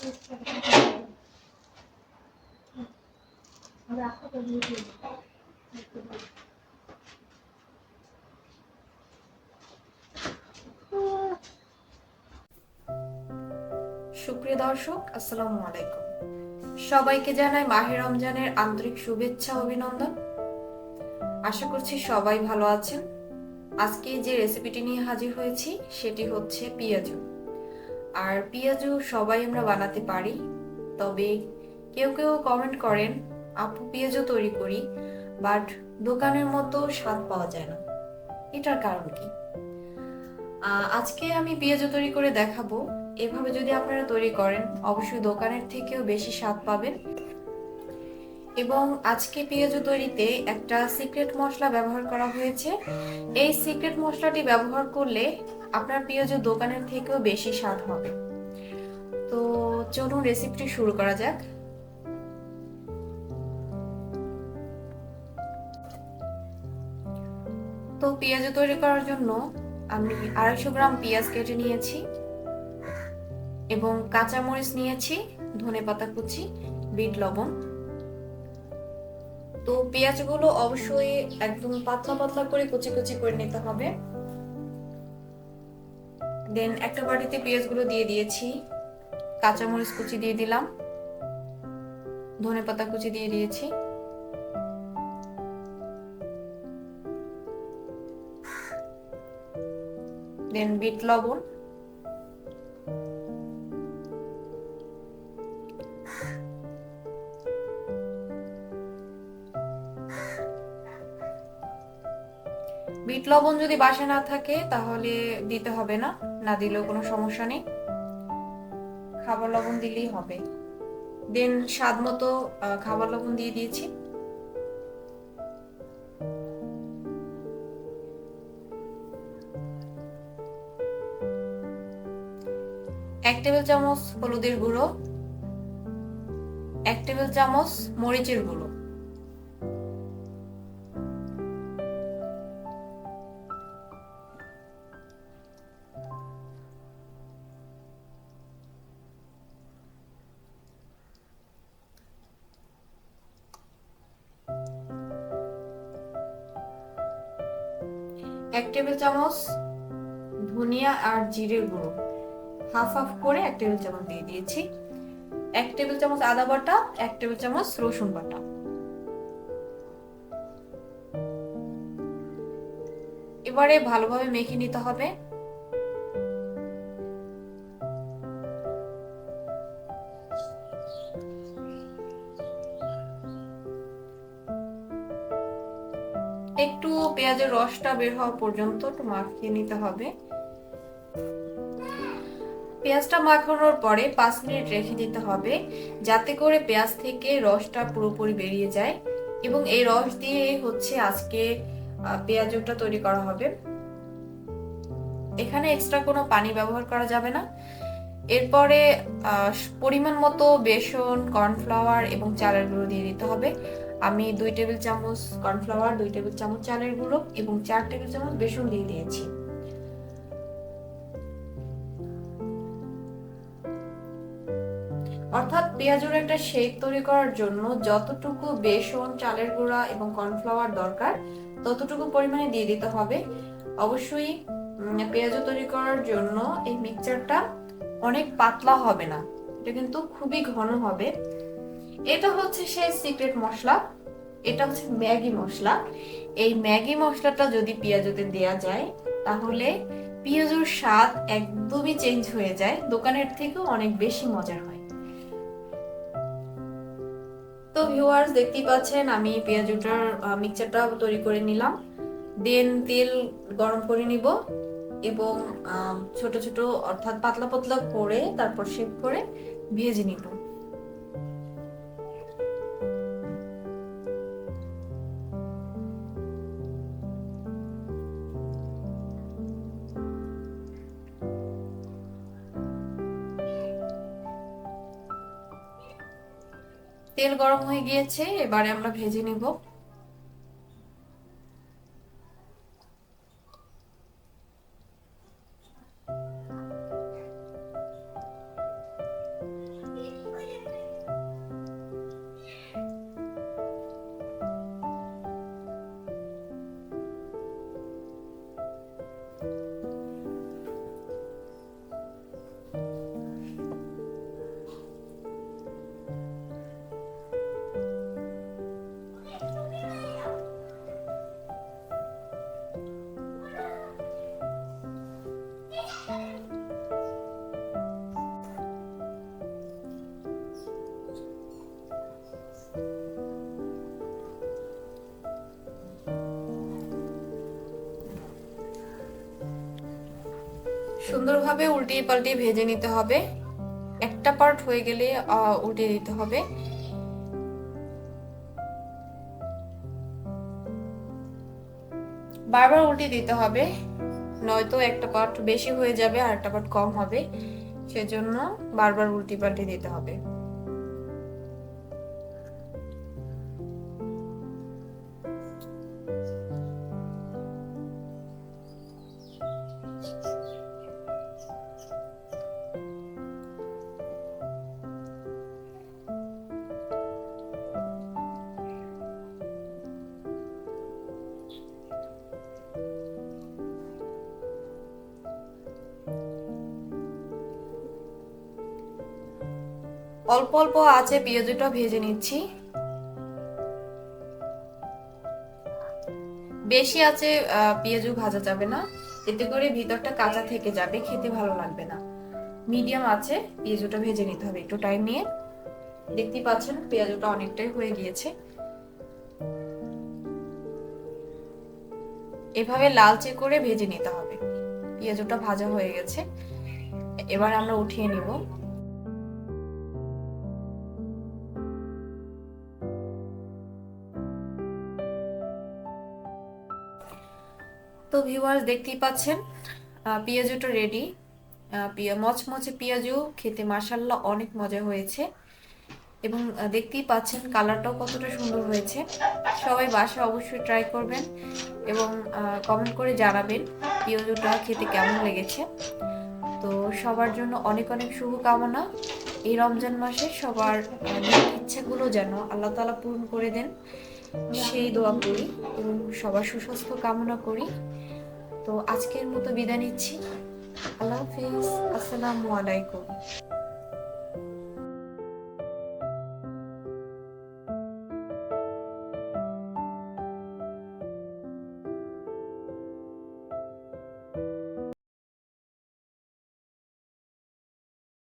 সুপ্রিয় দর্শক, আসসালামু আলাইকুম। সবাইকে জানাই মাহে রমজানের আন্তরিক শুভেচ্ছা অভিনন্দন। আশা করছি সবাই ভালো আছেন। আজকে যে রেসিপিটি নিয়ে হাজির হয়েছি সেটি হচ্ছে পিয়াজু। আর পিয়াজু সবাই আমরা বানাতে পারি, তবে কেউ কেউ কমেন্ট করেন আপু পিয়াজু তৈরি করি, বাট দোকানের মতো স্বাদ পাওয়া যায় না। এটার কারণ কি? আজকে আমি পেঁয়াজু তৈরি করে দেখাবো। এভাবে যদি আপনারা তৈরি করেন অবশ্যই দোকানের থেকেও বেশি স্বাদ পাবেন। এবং আজকে পেঁয়াজু তৈরিতে একটা সিক্রেট মশলা ব্যবহার করা হয়েছে। এই সিক্রেট মশলাটি ব্যবহার করলে আপনার পেঁয়াজু দোকানের থেকেও বেশি স্বাদ হবে। তো চলুন রেসিপিটি শুরু করা যাক। তো পেঁয়াজু তৈরি করার জন্য আমি 250 গ্রাম পেঁয়াজ কেটে নিয়েছি এবং কাঁচামরিচ নিয়েছি, ধনেপাতা কুচি, বিট লবণ। তো পেঁয়াজগুলো অবশ্যই একদম পাতলা পাতলা করে কুচি কুচি করে নিতে হবে। দেন একটা বাটিতে পেঁয়াজগুলো দিয়ে দিয়েছি, কাঁচামরিচ কুচি দিয়ে দিলাম, ধনেপাতা কুচি দিয়ে দিয়েছি, দেন বিট লবণ, বিট লবণ যদি বাসায় না থাকে তাহলে দিতে হবে না, না দিলেও কোনো সমস্যা নেই, খাবার লবণ দিলেই হবে। দেন স্বাদ মতো খাবার লবণ দিয়ে দিয়েছি। এক টেবিল চামচ হলুদের গুঁড়ো, 1 টেবিল চামচ মরিচের গুঁড়ো, এক টেবিল চামচ ধনিয়া আর জিরের গুঁড়ো, হাফ হাফ করে 1 টেবিল চামচ দিয়ে দিয়েছি, 1 টেবিল চামচ আদা বাটা, 1 টেবিল চামচ রসুন বাটা। এবারে ভালোভাবে মেখে নিতে হবে। একটু পেঁয়াজের রসটা বের হওয়া পর্যন্ত একটু মাখিয়ে নিতে হবে। পেঁয়াজটা মাখানোর পরে 5 মিনিট রেখে দিতে হবে, যাতে করে পেঁয়াজ থেকে রসটা পুরোপুরি বেরিয়ে যায়। এবং এই রস দিয়ে হচ্ছে আজকে পেঁয়াজুটা তৈরি করা হবে। এখানে এক্সট্রা কোনো পানি ব্যবহার করা যাবে না। এরপরে পরিমাণ মতো বেসন, কর্নফ্লাওয়ার এবং চালের গুঁড়ো দিয়ে দিতে হবে। আমি 2 টেবিল চামচ কর্নফ্লাওয়ার, 2 টেবিল চামচ চালের গুঁড়ো এবং 4 টেবিল চামচ বেসন দিয়ে দিয়েছি। অর্থাৎ পেঁয়াজুর একটা শেক তৈরি করার জন্য যতটুকু বেসন, চালের গুঁড়া এবং কর্নফ্লাওয়ার দরকার ততটুকু পরিমাণে দিয়ে দিতে হবে। অবশ্যই পেঁয়াজু তৈরি করার জন্য এই মিক্সচারটা অনেক পাতলা হবে না, এটা কিন্তু খুবই ঘন হবে। এটা হচ্ছে সেই সিক্রেট মশলা, এটা হচ্ছে ম্যাগি মশলা। এই ম্যাগি মশলাটা যদি পেঁয়াজুতে দেয়া যায় তাহলে পেঁয়াজুর স্বাদ একদমই চেঞ্জ হয়ে যায়, দোকানের থেকেও অনেক বেশি মজার হয়। তো ভিউয়ার্স, দেখতেই পাচ্ছেন আমি পেঁয়াজুটার মিক্সচারটা তৈরি করে নিলাম। দেন তেল গরম করে নিব এবং ছোট ছোট অর্থাৎ পাতলা পাতলা করে তারপর শেপ করে ভেজে নিব। তেল গরম হয়ে গিয়েছে, এবারে আমরা ভেজে নিব। সুন্দরভাবে উল্টিয়ে পাল্টিয়ে ভেজে নিতে হবে। একটা পার্ট হয়ে গেলে উল্টে দিতে হবে। বারবার উল্টে দিতে হবে, নয়তো একটা পার্ট বেশি হয়ে যাবে আর একটা পার্ট কম হবে, সেজন্য বারবার উল্টে পাল্টে দিতে হবে। অল্প অল্প আছে পেঁয়াজটা ভেজে নিচ্ছি। বেশি আছে পেঁয়াজু ভাজা যাবে না, এতে করে ভিতরটা কাঁচা থেকে যাবে, খেতে ভালো লাগবে না। মিডিয়াম আছে পেঁয়াজুটা ভেজে নিতে হবে একটু টাইম নিয়ে। দেখতেই পাচ্ছেন পেঁয়াজুটা অনেকটাই হয়ে গিয়েছে। এভাবে লালচে করে ভেজে নিতে হবে। পেঁয়াজুটা ভাজা হয়ে গেছে, এবার আমরা উঠিয়ে নিব। তো ভিউয়ার্স দেখতেই পাচ্ছেন পেঁয়াজুটা রেডি। মচমচে পেঁয়াজু, খেতে মাশাআল্লাহ অনেক মজা হয়েছে। এবং দেখতেই পাচ্ছেন কালারটাও কতটা সুন্দর হয়েছে। সবাই বাসায় অবশ্যই ট্রাই করবেন এবং কমেন্ট করে জানাবেন পেঁয়াজুটা খেতে কেমন লেগেছে। তো সবার জন্য অনেক অনেক শুভকামনা। এই রমজান মাসে সবার ইচ্ছাগুলো যেন আল্লাহ তাআলা পূরণ করে দেন, সেই দোয়া করি এবং সবার সুস্বাস্থ্য কামনা করি। তো আজকের মতো বিদায় নিচ্ছি। আল্লাহ হাফিজ, আসসালামু আলাইকুম।